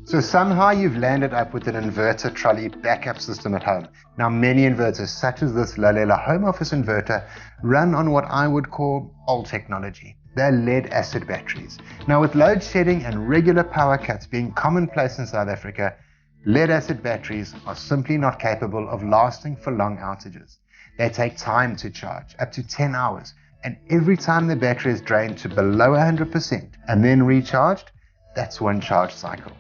So somehow you've landed up with an inverter trolley backup system at home. Now many inverters, such as this Lalela home office inverter, run on what I would call old technology. They're lead acid batteries. Now with load shedding and regular power cuts being commonplace in South Africa, lead acid batteries are simply not capable of lasting for long outages. They take time to charge, up to 10 hours, and every time the battery is drained to below 100% and then recharged, that's one charge cycle.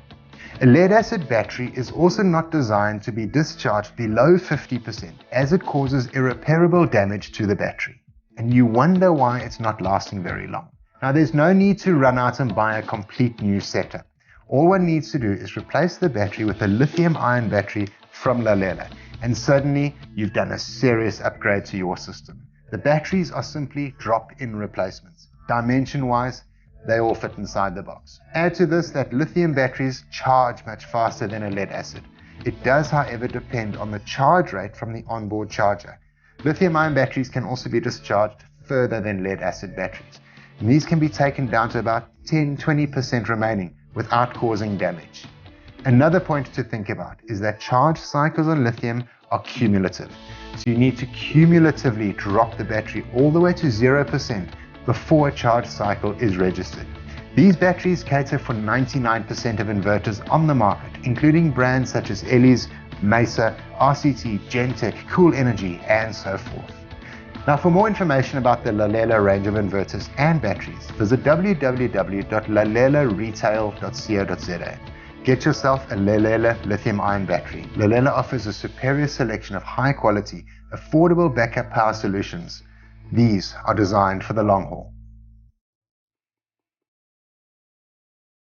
A lead acid battery is also not designed to be discharged below 50% as it causes irreparable damage to the battery. And you wonder why it's not lasting very long. Now there's no need to run out and buy a complete new setup. All one needs to do is replace the battery with a lithium-ion battery from Lalela, and suddenly you've done a serious upgrade to your system. The batteries are simply drop-in replacements. Dimension-wise, they all fit inside the box. Add to this that lithium batteries charge much faster than a lead acid. It does, however, depend on the charge rate from the onboard charger. Lithium-ion batteries can also be discharged further than lead acid batteries, and these can be taken down to about 10-20% remaining without causing damage. Another point to think about is that charge cycles on lithium are cumulative, so you need to cumulatively drop the battery all the way to 0% before a charge cycle is registered. These batteries cater for 99% of inverters on the market, including brands such as Ellie's, Mesa, RCT, Gentech, Cool Energy, and so forth. Now for more information about the Lalela range of inverters and batteries, visit www.lalelaRetail.co.za. Get yourself a Lalela lithium-ion battery. Lalela offers a superior selection of high-quality, affordable backup power solutions. These are designed for the long haul.